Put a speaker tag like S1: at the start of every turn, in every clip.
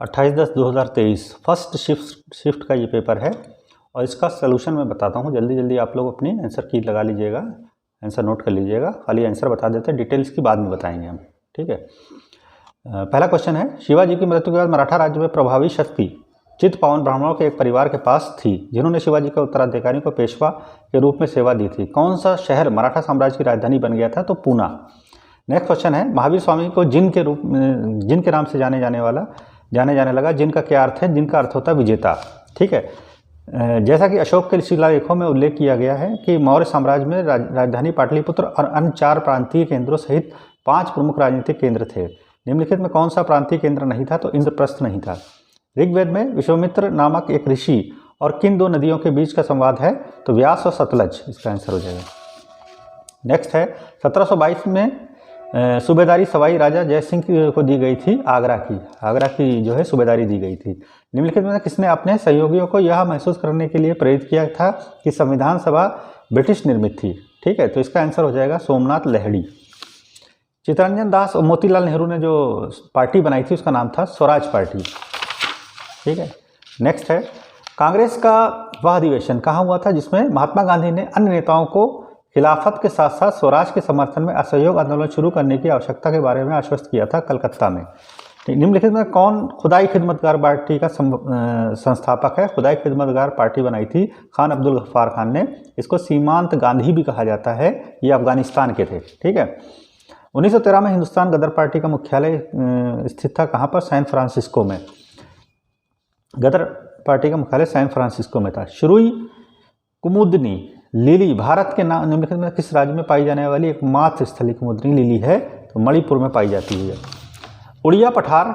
S1: 28/10/2023 first shift का ये paper है और इसका सलूशन मैं बताता हूँ। जल्दी जल्दी आप लोग अपनी आंसर की लगा लीजिएगा, आंसर नोट कर लीजिएगा। खाली आंसर बता देते हैं, डिटेल्स की बाद में बताएंगे हम, ठीक है। पहला क्वेश्चन है, शिवाजी की मृत्यु के बाद मराठा राज्य में प्रभावी शक्ति चित्तपावन ब्राह्मणों के एक परिवार के पास थी जिन्होंने शिवाजी के उत्तराधिकारी को पेशवा के रूप में सेवा दी थी। कौन सा शहर मराठा साम्राज्य की राजधानी बन गया था? तो पूना। नेक्स्ट क्वेश्चन है, महावीर स्वामी को जिन के नाम से जाने जाने लगा। जिन का क्या अर्थ है? जिन का अर्थ होता है विजेता, ठीक है। जैसा कि अशोक के शिलालेखों में उल्लेख किया गया है कि मौर्य साम्राज्य में राजधानी पाटलिपुत्र और अन्य 4 प्रांतीय केंद्रों सहित 5 प्रमुख राजनीतिक केंद्र थे। निम्नलिखित में कौन सा प्रांतीय केंद्र नहीं था? तो इंद्रप्रस्थ नहीं था। ऋग्वेद में विश्वामित्र नामक एक ऋषि और किन 2 नदियों के बीच का संवाद है? तो व्यास और सतलज, इसका आंसर हो जाएगा। नेक्स्ट है, 1722 में सूबेदारी सवाई राजा जयसिंह को दी गई थी। आगरा की जो है सूबेदारी दी गई थी। निम्नलिखित में किसने अपने सहयोगियों को यह महसूस करने के लिए प्रेरित किया था कि संविधान सभा ब्रिटिश निर्मित थी? ठीक है, तो इसका आंसर हो जाएगा सोमनाथ लाहिड़ी। चित्तरंजन दास और मोतीलाल नेहरू ने जो पार्टी बनाई थी उसका नाम था स्वराज पार्टी, ठीक है। नेक्स्ट है, कांग्रेस का वह अधिवेशन कहाँ हुआ था जिसमें महात्मा गांधी ने अन्य नेताओं को खिलाफत के साथ साथ स्वराज के समर्थन में असहयोग आंदोलन शुरू करने की आवश्यकता के बारे में आश्वस्त किया था? कलकत्ता में। निम्नलिखित में कौन खुदाई खिदमतगार पार्टी का संस्थापक है? खुदाई खिदमतगार पार्टी बनाई थी खान अब्दुल गफ्फार खान ने। इसको सीमांत गांधी भी कहा जाता है। ये अफगानिस्तान के थे, ठीक है। 1913 में हिंदुस्तान गदर पार्टी का मुख्यालय स्थित था कहाँ पर? सैन फ्रांसिस्को में। गदर पार्टी का मुख्यालय सैन फ्रांसिस्को में था। शुरुई कुमुदनी लिली भारत के निम्नलिखित में किस राज्य में पाई जाने वाली एकमात्र स्थलीय कुमुदनी लिली है? तो मणिपुर में पाई जाती है। उड़िया पठार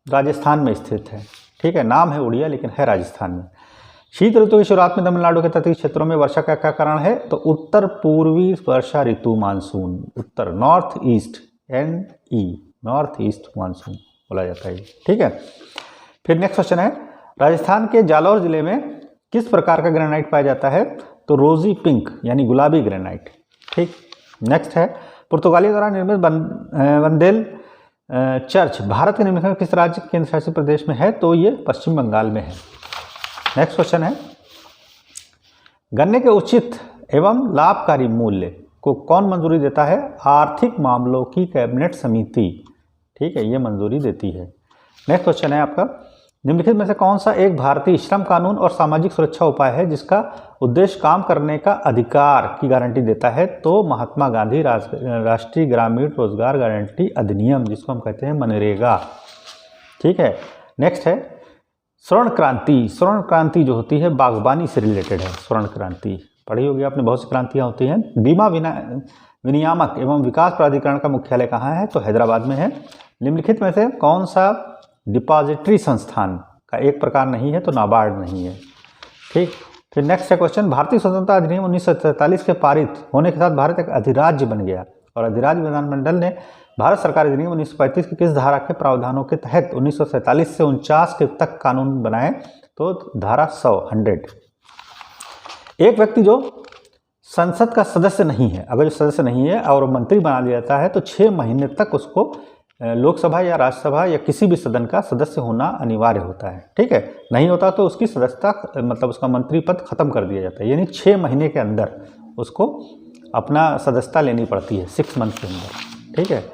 S1: राजस्थान में स्थित है, ठीक है। नाम है उड़िया लेकिन है राजस्थान में। शीत ऋतु की शुरुआत में तमिलनाडु के तटीय क्षेत्रों में वर्षा का क्या कारण है? तो उत्तर पूर्वी वर्षा ऋतु मानसून, उत्तर नॉर्थ ईस्ट मानसून बोला जाता है, ठीक है। फिर नेक्स्ट क्वेश्चन है, राजस्थान के जालौर जिले में किस प्रकार का ग्रेनाइट पाया जाता है? तो रोजी पिंक यानी गुलाबी ग्रेनाइट, ठीक। नेक्स्ट है, पुर्तगाली द्वारा निर्मित बंदेल चर्च भारत के निम्नलिखित में किस राज्य केंद्र शासित प्रदेश में है? तो ये पश्चिम बंगाल में है। नेक्स्ट क्वेश्चन है, गन्ने के उचित एवं लाभकारी मूल्य को कौन मंजूरी देता है? आर्थिक मामलों की कैबिनेट समिति, ठीक है, ये मंजूरी देती है। नेक्स्ट क्वेश्चन है आपका, निम्नलिखित में से कौन सा एक भारतीय श्रम कानून और सामाजिक सुरक्षा उपाय है जिसका उद्देश्य काम करने का अधिकार की गारंटी देता है? तो महात्मा गांधी राष्ट्रीय ग्रामीण रोजगार गारंटी अधिनियम, जिसको हम कहते हैं मनरेगा, ठीक है। नेक्स्ट है, स्वर्ण क्रांति जो होती है बागबानी से रिलेटेड है। स्वर्ण क्रांति पढ़ी होगी आपने, बहुत सी क्रांतियाँ होती हैं। बीमा विनियामक एवं विकास प्राधिकरण का मुख्यालय कहाँ है? तो हैदराबाद में है। निम्नलिखित में से कौन सा डिपॉजिटरी संस्थान का एक प्रकार नहीं है? तो नाबार्ड नहीं है, ठीक। फिर नेक्स्ट है क्वेश्चन, भारतीय स्वतंत्रता अधिनियम 1947 के पारित होने के साथ भारत एक अधिराज्य बन गया और अधिराज्य विधानमंडल ने भारत सरकार अधिनियम 1935 की किस धारा के प्रावधानों के तहत 1947 से 49 के तक कानून बनाए? तो धारा 100। एक व्यक्ति जो संसद का सदस्य नहीं है, अगर जो सदस्य नहीं है और मंत्री बना दिया जाता है तो 6 महीने तक उसको लोकसभा या राज्यसभा या किसी भी सदन का सदस्य होना अनिवार्य होता है, ठीक है। नहीं होता तो उसकी सदस्यता मतलब उसका मंत्री पद खत्म कर दिया जाता है, यानी 6 महीने के अंदर उसको अपना सदस्यता लेनी पड़ती है, 6 मंथ के अंदर, ठीक है।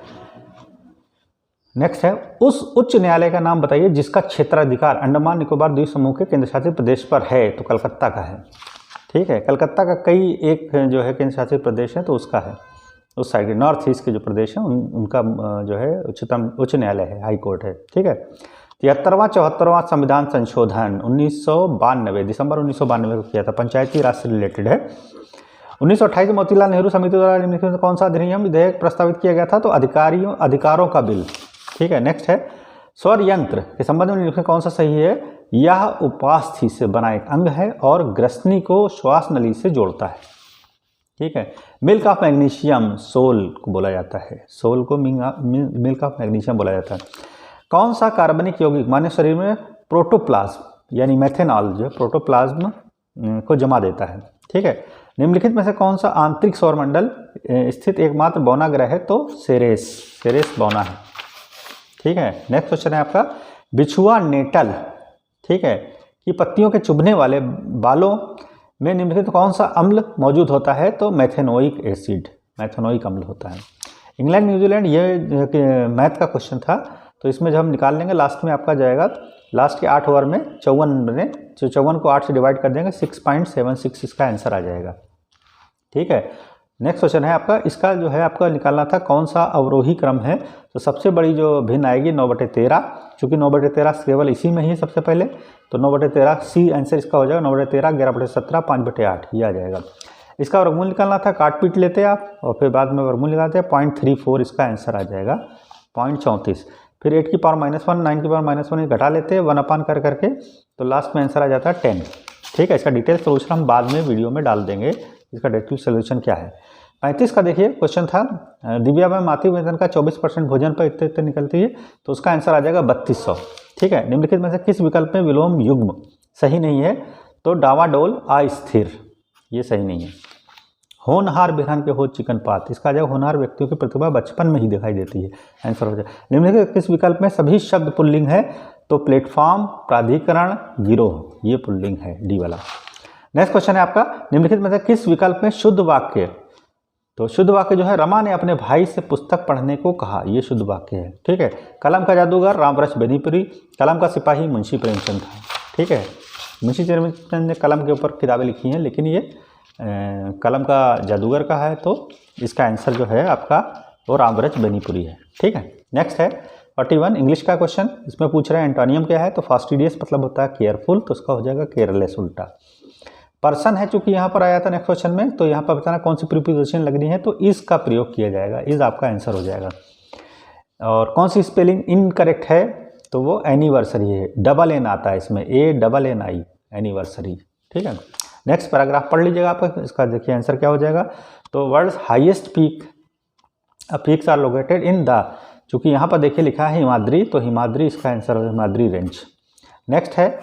S1: नेक्स्ट है, उस उच्च न्यायालय का नाम बताइए जिसका क्षेत्राधिकार अंडमान निकोबार द्वीप समूह के केंद्र शासित प्रदेश पर है? तो कलकत्ता का है, ठीक है। कलकत्ता का कई एक जो है केंद्र शासित प्रदेश है तो उसका है, उस साइड के नॉर्थ ईस्ट के जो प्रदेश हैं उनका जो है उच्च न्यायालय है, हाई कोर्ट है, ठीक है। 73वां 74वां संविधान संशोधन 1992 दिसंबर 1992 को किया था, पंचायती राज से रिलेटेड है। 1928 में मोतीलाल नेहरू समिति द्वारा निम्नलिखित में कौन सा अधिनियम विधेयक प्रस्तावित किया गया था? तो अधिकारों का बिल, ठीक है। नेक्स्ट है, स्वर यंत्र के संबंध में निम्नलिखित कौन सा सही है? यह उपास्थि से बना एक अंग है और ग्रसनी को श्वास नली से जोड़ता है, ठीक है। मिल्क ऑफ मैग्नीशियम सोल को बोला जाता है, सोल को मिल्क ऑफ मैग्नीशियम बोला जाता है। कौन सा कार्बनिक यौगिक मानव शरीर में प्रोटोप्लाज्म यानी मेथेनॉल जो है प्रोटोप्लाज्म को जमा देता है, ठीक है। निम्नलिखित में से कौन सा आंतरिक सौरमंडल स्थित एकमात्र बौना ग्रह है? तो सेरेस बौना है, ठीक है। नेक्स्ट क्वेश्चन है आपका, बिछुआ नेटल, ठीक है, कि पत्तियों के चुभने वाले बालों में निम्नलिखित कौन सा अम्ल मौजूद होता है? तो मैथेनोइक एसिड, मैथेनोइक अम्ल होता है। इंग्लैंड न्यूजीलैंड, ये मैथ का क्वेश्चन था, तो इसमें जब हम निकाल लेंगे लास्ट में आपका जाएगा, लास्ट के 8 ओवर में 54 बने, 54 को 8 से डिवाइड कर देंगे 6.76 इसका आंसर आ जाएगा। ठीक है, नेक्स्ट क्वेश्चन है आपका, इसका जो है आपका निकालना था कौन सा अवरोही क्रम है? तो सबसे बड़ी जो भिन्न आएगी 9/13, चूँकि 9/13 केवल इसी में ही सबसे पहले, तो 9/13 सी आंसर इसका हो जाएगा। 9/13, 11/17, 5/8 ये आ जाएगा। इसका वर्गमूल निकालना था, काट पीट लेते आप और फिर बाद में वर्गमूल निकालते हैं, 0.34 इसका आंसर आ जाएगा, 0.34। फिर 8 की पावर -1, 9 की पावर -1 घटा लेते हैं 1/, कर करके, तो लास्ट में आंसर आ जाता है 10। ठीक है, इसका डिटेल सोल्यूशन हम बाद में वीडियो में डाल देंगे, इसका डिटेल सोल्यूशन क्या है। 35 का देखिए क्वेश्चन था, दिव्या में मातृ वेतन का 24% भोजन पर इतने इतने निकलती है, तो उसका आंसर आ जाएगा 3200। ठीक है, निम्नलिखित में से किस विकल्प में विलोम युग्म सही नहीं है? तो डावाडोल, अस्थिर, ये सही नहीं है। होनहार बिरहन के हो चिकनपात, इसका जगह होनहार व्यक्तियों की प्रतिभा बचपन में ही दिखाई देती है, आंसर हो जाए। निम्नलिखित किस विकल्प में सभी शब्द पुल्लिंग है? तो प्लेटफॉर्म, प्राधिकरण, गिरोह, ये पुल्लिंग है, डी वाला। नेक्स्ट क्वेश्चन है आपका, निम्नलिखित में से किस विकल्प में शुद्ध वाक्य? तो शुद्ध वाक्य जो है, रमा ने अपने भाई से पुस्तक पढ़ने को कहा, ये शुद्ध वाक्य है। ठीक है, कलम का जादूगर रामवृक्ष बेनीपुरी, कलम का सिपाही मुंशी प्रेमचंद था। ठीक है, मुंशी प्रेमचंद ने कलम के ऊपर किताबें लिखी हैं, लेकिन ये कलम का जादूगर का है, तो इसका आंसर जो है आपका वो रामवृक्ष बेनीपुरी है। ठीक है, नेक्स्ट है 41 इंग्लिश का क्वेश्चन, इसमें पूछ रहे हैं एंटोनियम क्या है? तो फास्टिडियस मतलब होता है केयरफुल, तो उसका हो जाएगा केयरलेस उल्टा। पर्सन है, चूंकि यहाँ पर आया था नेक्स्ट क्वेश्चन में, तो यहाँ पर बताना कौन सी प्रीपोजिशन लगनी है, तो इज का प्रयोग किया जाएगा, इज आपका आंसर हो जाएगा। और कौन सी स्पेलिंग इनकरेक्ट है? तो वो एनिवर्सरी है, डबल एन आता है इसमें, ANNI, एनिवर्सरी। ठीक है, नेक्स्ट पैराग्राफ पढ़ लीजिएगा आप, इसका देखिए आंसर क्या हो जाएगा। तो world's highest peak, peaks are located in the, चूँकि यहाँ पर देखिए लिखा है हिमाद्री, तो हिमाद्री इसका आंसर है, हिमाद्री रेंज। नेक्स्ट है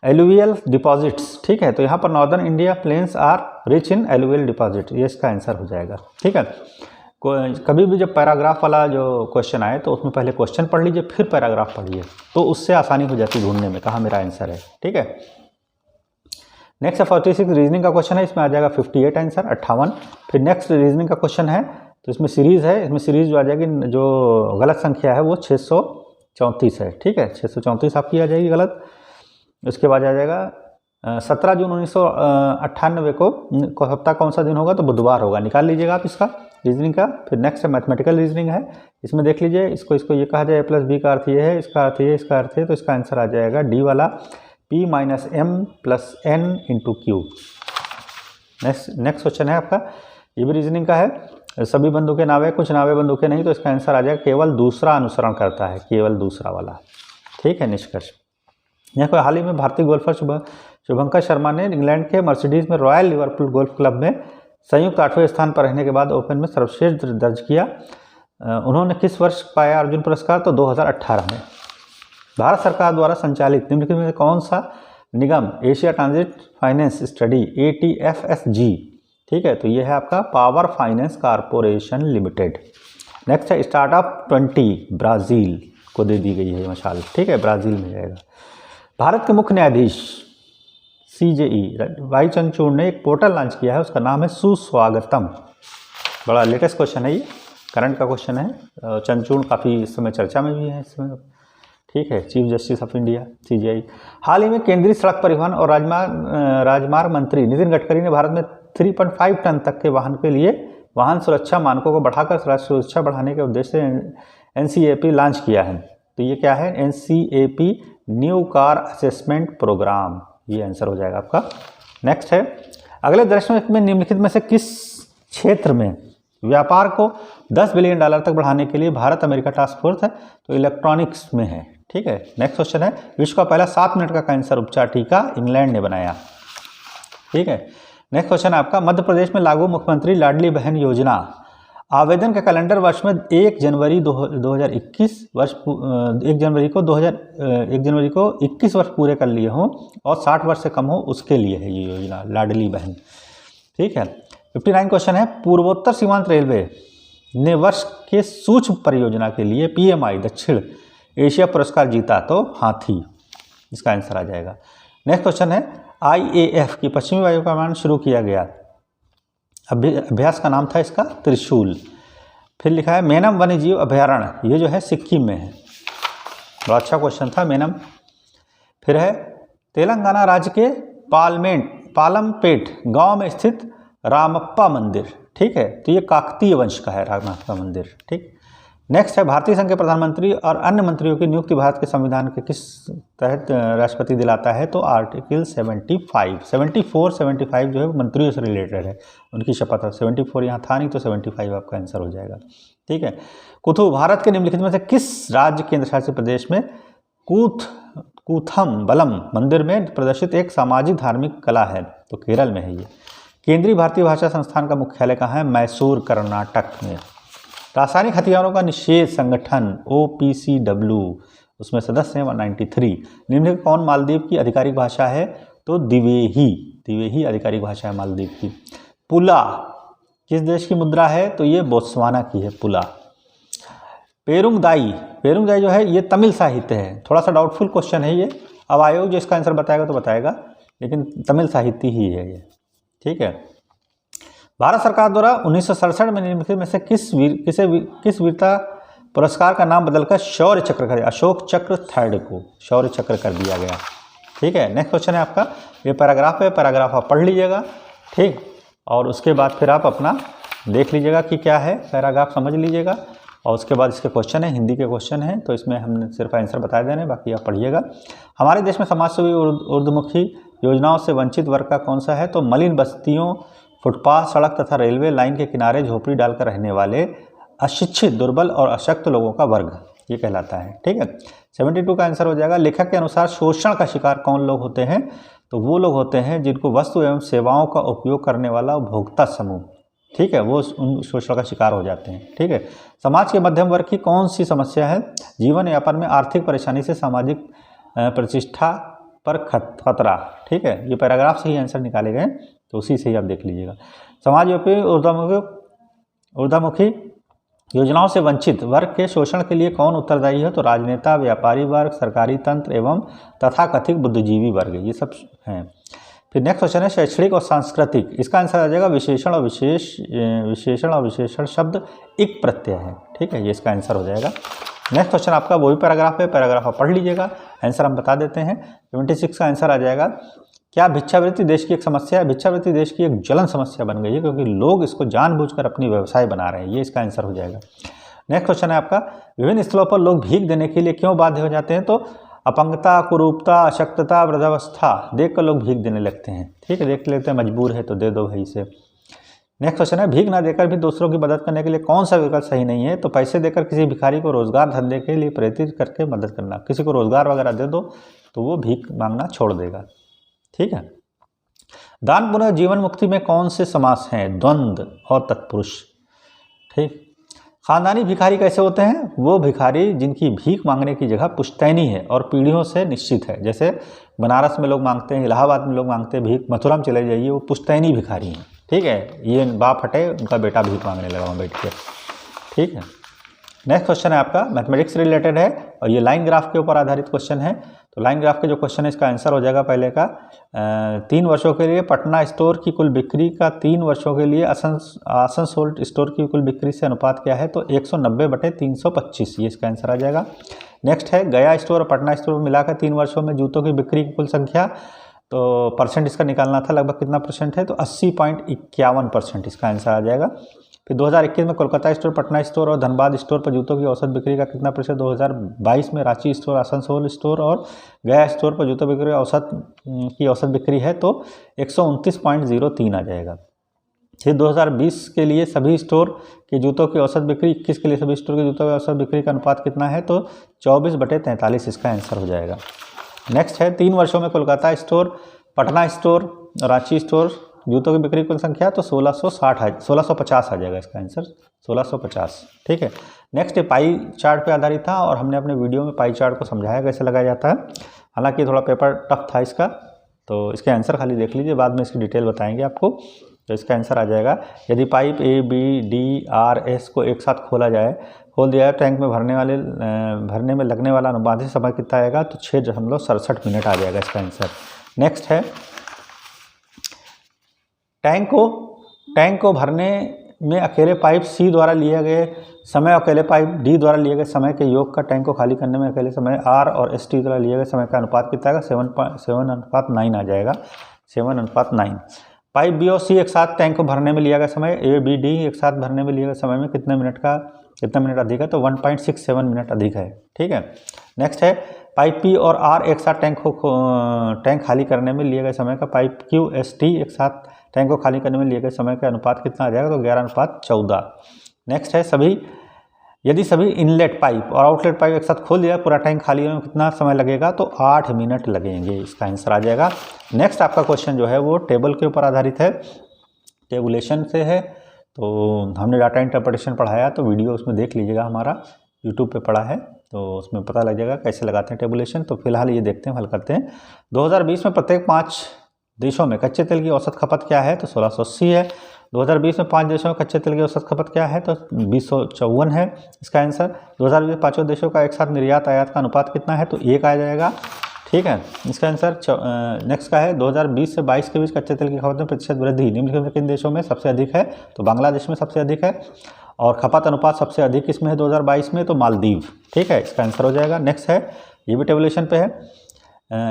S1: एलुवियल डिपॉजिट्स। ठीक है, तो यहाँ पर northern India plains are rich in alluvial deposit, ये इसका आंसर हो जाएगा। ठीक है, कभी भी जब पैराग्राफ वाला जो क्वेश्चन आए तो उसमें पहले क्वेश्चन पढ़ लीजिए, फिर पैराग्राफ पढ़िए, तो उससे आसानी हो जाती ढूंढने में कहाँ मेरा आंसर है। ठीक है, नेक्स्ट 46 रीजनिंग का क्वेश्चन है, इसमें आ जाएगा 58 आंसर, 58। फिर नेक्स्ट रीजनिंग का क्वेश्चन है, तो इसमें सीरीज़ है, इसमें सीरीज़ जो आ जाएगी, जो गलत संख्या है वो 634 है। ठीक है, 634 आपकी आ जाएगी गलत। उसके बाद आ जाएगा 17 जून 1998 को हफ्ता कौन सा दिन होगा? तो बुधवार होगा, निकाल लीजिएगा आप इसका रीजनिंग का। फिर नेक्स्ट है मैथमेटिकल रीजनिंग है, इसमें देख लीजिए, इसको ये कहा जाए A+B का अर्थ ये है, इसका अर्थ ये, इसका अर्थ है, तो इसका आंसर आ जाएगा डी वाला, P - M + N × Q। Next question है आपका, ये भी रीजनिंग का है, सभी बंदूकें नावें, कुछ नावें बंदूकें नहीं, तो इसका आंसर आ जाएगा केवल दूसरा अनुसरण करता है, केवल दूसरा वाला। ठीक है, निष्कर्ष। यहाँ पर हाल ही में भारतीय गोल्फर शुभंकर शर्मा ने इंग्लैंड के मर्सिडीज में रॉयल लिवरपूल गोल्फ क्लब में संयुक्त 8वें स्थान पर रहने के बाद ओपन में सर्वश्रेष्ठ दर्ज किया। उन्होंने किस वर्ष पाया अर्जुन पुरस्कार? तो 2018 में। भारत सरकार द्वारा संचालित निम्नलिखित में कौन सा निगम Asia transit finance study ATFSG? ठीक है, तो ये है आपका power finance corporation limited. Next है स्टार्टअप 20, ब्राज़ील को दे दी गई है मशाल। ठीक है, ब्राज़ील में जाएगा। भारत के मुख्य न्यायाधीश CJE वाई चंद्रचूड़ ने एक पोर्टल लॉन्च किया है, उसका नाम है सुस्वागतम। बड़ा लेटेस्ट क्वेश्चन है, ये करंट का क्वेश्चन है। चंद्रचूड़ काफ़ी इस समय चर्चा में भी है इस समय। ठीक है, chief justice of India CJI। हाल ही में केंद्रीय सड़क परिवहन और राजमार्ग मंत्री नितिन गडकरी ने भारत में 3.5 टन तक के वाहन के लिए वाहन सुरक्षा मानकों को बढ़ाकर राष्ट्रीय सुरक्षा बढ़ाने के उद्देश्य से NCAP लॉन्च किया है। तो ये क्या है? NCAP new car assessment program, ये आंसर हो जाएगा आपका। नेक्स्ट है, अगले दृश्य में निम्नलिखित में से किस क्षेत्र में व्यापार को $10 बिलियन तक बढ़ाने के लिए भारत अमेरिका टास्क फोर्स है? तो इलेक्ट्रॉनिक्स में है। ठीक है, नेक्स्ट क्वेश्चन है, विश्व का पहला 7 मिनट का कैंसर उपचार टीका इंग्लैंड ने बनाया। ठीक है, नेक्स्ट क्वेश्चन है आपका, मध्य प्रदेश में लागू मुख्यमंत्री लाडली बहन योजना आवेदन के कैलेंडर वर्ष में 1 जनवरी को 21 वर्ष पूरे कर लिए हों और 60 वर्ष से कम हो, उसके लिए है ये योजना लाडली बहन। ठीक है, 59 क्वेश्चन है, पूर्वोत्तर सीमांत रेलवे ने वर्ष के सूक्ष्म परियोजना के लिए PMI दक्षिण एशिया पुरस्कार जीता, तो हाथी इसका आंसर आ जाएगा। नेक्स्ट क्वेश्चन है IAF की पश्चिमी वायु कमान शुरू किया गया, अभ्यास का नाम था इसका त्रिशूल। फिर लिखा है मेनम वन्यजीव अभयारण्य, ये जो है सिक्किम में है, बड़ा अच्छा क्वेश्चन था मेनम। फिर है तेलंगाना राज्य के पालमपेट गांव में स्थित रामप्पा मंदिर, ठीक है, तो ये काकतीय वंश का है रामप्पा मंदिर, ठीक। नेक्स्ट है भारतीय संघ के प्रधानमंत्री और अन्य मंत्रियों की नियुक्ति भारत के संविधान के किस तहत राष्ट्रपति दिलाता है, तो आर्टिकल 74 जो है मंत्रियों से रिलेटेड है, उनकी शपथ है। 74 यहाँ था नहीं, तो 75 आपका आंसर हो जाएगा, ठीक है। कुथु भारत के निम्नलिखित में से किस राज्य केंद्र शासित प्रदेश में कूथम बलम मंदिर में प्रदर्शित एक सामाजिक धार्मिक कला है, तो केरल में है ये। केंद्रीय भारतीय भाषा संस्थान का मुख्यालय कहाँ है, मैसूर कर्नाटक में। रासायनिक हथियारों का निषेध संगठन OPCW, उसमें सदस्य हैं 193। निम्नलिखित कौन मालदीव की आधिकारिक भाषा है, तो दिवेही आधिकारिक भाषा है मालदीव की। पुला किस देश की मुद्रा है, तो ये बोत्सवाना की है पुला। पेरुंगदाई जो है ये तमिल साहित्य है, थोड़ा सा डाउटफुल क्वेश्चन है ये, अब आयोग जो इसका आंसर बताएगा तो बताएगा, लेकिन तमिल साहित्य ही है ये, ठीक है। भारत सरकार द्वारा 1967 में निम्नलिखित में से किस वीरता पुरस्कार का नाम बदलकर शौर्य चक्र कर, अशोक चक्र थर्ड को शौर्य चक्र कर दिया गया, ठीक है। नेक्स्ट क्वेश्चन है आपका, ये पैराग्राफ है, पैराग्राफ आप पढ़ लीजिएगा, ठीक, और उसके बाद फिर आप अपना देख लीजिएगा कि क्या है, पैराग्राफ समझ लीजिएगा, और उसके बाद इसके क्वेश्चन है, हिंदी के क्वेश्चन हैं, तो इसमें हमने सिर्फ आंसर बता देने, बाकी आप पढ़िएगा। हमारे देश में समाज सेवी ऊर्ध्वमुखी योजनाओं से वंचित वर्ग का कौन सा है, तो मलिन बस्तियों, फुटपाथ, सड़क तथा रेलवे लाइन के किनारे झोपड़ी डालकर रहने वाले अशिक्षित, दुर्बल और अशक्त लोगों का वर्ग, ये कहलाता है, ठीक है। 72 का आंसर हो जाएगा। लेखक के अनुसार शोषण का शिकार कौन लोग होते हैं, तो वो लोग होते हैं जिनको वस्तु एवं सेवाओं का उपयोग करने वाला उपभोक्ता समूह, ठीक है, वो उन शोषण का शिकार हो जाते हैं, ठीक है। समाज के मध्यम वर्ग की कौन सी समस्या है, जीवन यापन में आर्थिक परेशानी से सामाजिक प्रतिष्ठा पर खतरा, ठीक है, ये पैराग्राफ से ही आंसर निकाले गए, तो उसी से ही आप देख लीजिएगा। समाजव्यापी ऊर्ध्वमुखी योजनाओं से वंचित वर्ग के शोषण के लिए कौन उत्तरदायी है, तो राजनेता, व्यापारी वर्ग, सरकारी तंत्र एवं तथाकथित बुद्धिजीवी वर्ग, ये सब हैं। फिर नेक्स्ट क्वेश्चन है शैक्षणिक और सांस्कृतिक, इसका आंसर आ जाएगा विशेषण और विशेषण शब्द एक प्रत्यय है, ठीक है, ये इसका आंसर हो जाएगा। नेक्स्ट क्वेश्चन आपका वही पैराग्राफ है, पैराग्राफ आप पढ़ लीजिएगा, आंसर हम बता देते हैं। 76 का आंसर आ जाएगा, क्या भिक्षावृत्ति देश की एक समस्या है, भिक्षावृत्ति देश की एक ज्वलन समस्या बन गई है, क्योंकि लोग इसको जानबूझकर अपनी व्यवसाय बना रहे हैं, ये इसका आंसर हो जाएगा। नेक्स्ट क्वेश्चन है आपका, विभिन्न स्थलों पर लोग भीख देने के लिए क्यों बाध्य हो जाते हैं, तो अपंगता, कुरूपता, अशक्तता, वृद्धावस्था देखकर लोग भीख देने लगते हैं, ठीक है, देख लेते हैं, मजबूर है तो दे दो भाई से। नेक्स्ट क्वेश्चन है, भीख ना देकर भी दूसरों की मदद करने के लिए कौन सा विकल्प सही नहीं है, तो पैसे देकर किसी भिखारी को रोजगार धंधे के लिए प्रेरित करके मदद करना, किसी को रोजगार वगैरह दे दो तो वो भीख मांगना छोड़ देगा, ठीक है। दान पुनः जीवन मुक्ति में कौन से समास हैं, द्वंद्व और तत्पुरुष, ठीक। खानदानी भिखारी कैसे होते हैं, वो भिखारी जिनकी भीख मांगने की जगह पुश्तैनी है और पीढ़ियों से निश्चित है, जैसे बनारस में लोग मांगते हैं, इलाहाबाद में लोग मांगते हैं भीख, मथुरा में चले जाइए वो पुश्तैनी भिखारी हैं, ठीक है, ये बाप हटे उनका बेटा भीख मांगने लगा वहाँ बैठ के, ठीक है। नेक्स्ट क्वेश्चन है आपका मैथमेटिक्स से रिलेटेड है और ये लाइन ग्राफ के ऊपर आधारित क्वेश्चन है, तो लाइन ग्राफ के जो क्वेश्चन है इसका आंसर हो जाएगा पहले का 3 वर्षों के लिए पटना स्टोर की कुल बिक्री का 3 वर्षों के लिए आसनसोल स्टोर की कुल बिक्री से अनुपात क्या है, तो 190/325, ये इसका आंसर आ जाएगा। नेक्स्ट है गया स्टोर और पटना स्टोर मिलाकर 3 वर्षों में जूतों की बिक्री की कुल संख्या, तो परसेंट इसका निकालना था, लगभग कितना परसेंट है, तो 80.51% इसका आंसर आ जाएगा। फिर 2021 में कोलकाता स्टोर, पटना स्टोर और धनबाद स्टोर पर जूतों की औसत बिक्री का कितना प्रतिशत, 2022 में रांची स्टोर, आसनसोल स्टोर और गया स्टोर पर जूतों बिक्री की औसत बिक्री है, तो 129.03 आ जाएगा। फिर 2020 के लिए सभी स्टोर के जूतों की औसत बिक्री, 21 के लिए सभी स्टोर के जूतों की औसत बिक्री का अनुपात कितना है, तो 24/43 इसका आंसर हो जाएगा। नेक्स्ट है 3 वर्षों में Kolkata store, Patna store, Ranchi store जूतों की बिक्री कुल संख्या, तो 1650 आ जाएगा इसका आंसर, 1650, ठीक है। नेक्स्ट पाई चार्ट पे आधारित था और हमने अपने वीडियो में पाई चार्ट को समझाया कैसे लगाया जाता है, हालांकि थोड़ा पेपर टफ था इसका, तो इसके आंसर खाली देख लीजिए, बाद में इसकी डिटेल बताएंगे आपको। तो इसका आंसर आ जाएगा, यदि पाइप ABDRS को एक साथ खोला जाए, खोल दिया है, टैंक में भरने में लगने वाला अनुमानित समय कितना आएगा, तो 6.67 मिनट आ जाएगा इसका आंसर। नेक्स्ट है, टैंक को भरने में अकेले पाइप सी द्वारा लिए गए समय, अकेले पाइप डी द्वारा लिए गए समय के योग का टैंक को खाली करने में अकेले समय आर और एस टी द्वारा लिए गए समय का अनुपात कितना आएगा, 7:9 आ जाएगा, 7:9। पाइप बी और सी एक साथ टैंक को भरने में लिया गया समय, ए बी डी एक साथ भरने में लिए गए समय में कितना मिनट अधिक है, तो 1.67 मिनट अधिक है। ठीक है। नेक्स्ट है, पाइप पी और आर एक साथ टैंक खाली करने में लिए गए समय का, पाइप क्यू एस टी एक साथ टैंक को खाली करने में लिए गए समय का अनुपात कितना आ जाएगा, तो 11:14। नेक्स्ट है, यदि सभी इनलेट पाइप और आउटलेट पाइप एक साथ खोल दिया, पूरा टैंक खाली होने में कितना समय लगेगा, तो 8 मिनट लगेंगे, इसका आंसर आ जाएगा। नेक्स्ट आपका क्वेश्चन जो है वो टेबल के ऊपर आधारित है, टेबुलेशन से है। तो हमने डाटा इंटरप्रिटेशन पढ़ाया, तो वीडियो उसमें देख लीजिएगा, हमारा यूट्यूब पे पड़ा है, तो उसमें पता लग जाएगा कैसे लगाते हैं टेबुलेशन। तो फिलहाल ये देखते हैं, हल करते हैं। 2020 में प्रत्येक 5 देशों में कच्चे तेल की औसत खपत क्या है, तो 1680 है। 2020 में 5 देशों में कच्चे तेल की औसत खपत क्या है, तो 2054 है इसका आंसर। 2020 में 5 देशों का एक साथ निर्यात आयात का अनुपात कितना है, तो 1 आ जाएगा। ठीक है, इसका आंसर। नेक्स्ट का है, 2020 से 22 के बीच कच्चे तेल की खपत में प्रतिशत वृद्धि निम्नलिखित में किन देशों में सबसे अधिक है, तो बांग्लादेश में सबसे अधिक है। और खपत अनुपात सबसे अधिक किसमें है 2022 में, तो मालदीव। ठीक है, इसका आंसर हो जाएगा। नेक्स्ट है, ये भी टेबुलेशन पे है,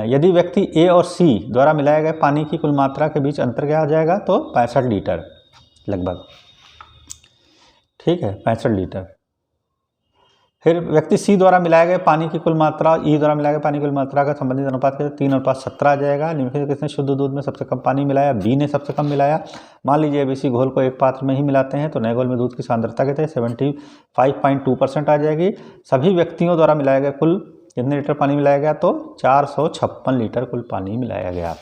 S1: यदि व्यक्ति ए और सी द्वारा मिलाए गए पानी की कुल मात्रा के बीच अंतर क्या आ जाएगा, तो 65 लीटर लगभग। ठीक है, 65 लीटर। फिर व्यक्ति सी द्वारा मिलाए गए पानी की कुल मात्रा ई द्वारा मिलाए गए पानी की कुल मात्रा का संबंधित अनुपात 3:17 आ जाएगा। निम्नलिखित किसने शुद्ध दूध में सबसे कम पानी मिलाया, बी ने सबसे कम मिलाया। मान लीजिए एबीसी घोल को एक पात्र में ही मिलाते हैं, तो नए घोल में दूध की सांद्रता कितनी 75.2% आ जाएगी। सभी व्यक्तियों द्वारा मिलाए गए कुल कितने लीटर पानी मिलाया गया, तो 456 लीटर कुल पानी मिलाया गया।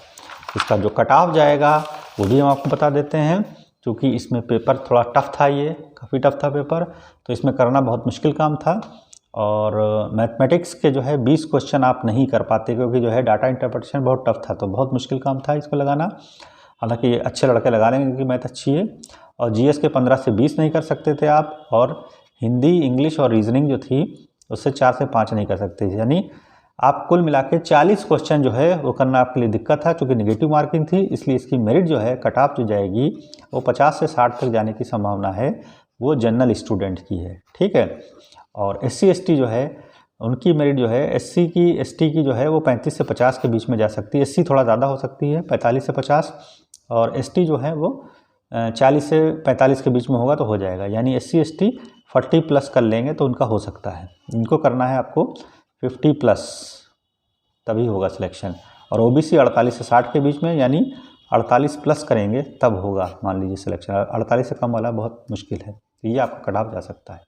S1: इसका जो कट ऑफ जाएगा वो भी हम आपको बता देते हैं, क्योंकि इसमें पेपर थोड़ा टफ था, ये काफ़ी टफ था पेपर, तो इसमें करना बहुत मुश्किल काम था। और मैथमेटिक्स के जो है 20 क्वेश्चन आप नहीं कर पाते, क्योंकि जो है डाटा इंटरप्रिटेशन बहुत टफ था, तो बहुत मुश्किल काम था इसको लगाना। हालांकि ये अच्छे लड़के लगा लेंगे क्योंकि मैथ अच्छी है। और जीएस के 15 से 20 नहीं कर सकते थे आप, और हिंदी, इंग्लिश और रीजनिंग जो थी उससे 4 से 5 नहीं कर सकते थे। यानी आप कुल मिला के 40 क्वेश्चन जो है वो करना आपके लिए दिक्कत था, क्योंकि नेगेटिव मार्किंग थी। इसलिए इसकी मेरिट जो है, कट ऑफ जो जाएगी वो 50 से 60 तक जाने की संभावना है, वो जनरल स्टूडेंट की है। ठीक है। और SC ST जो है उनकी मेरिट जो है, SC की ST की जो है वो 35 से 50 के बीच में जा सकती है। SC थोड़ा ज़्यादा हो सकती है 45 से 50, और ST जो है वो 40 से 45 के बीच में होगा तो हो जाएगा। यानी SC ST 40+ कर लेंगे तो उनका हो सकता है। इनको करना है आपको 50+, तभी होगा सिलेक्शन। और OBC 48 से 60 के बीच में, यानी 48+ करेंगे तब होगा मान लीजिए सिलेक्शन। 48 से कम वाला बहुत मुश्किल है, तो ये आपका कट ऑफ जा सकता है।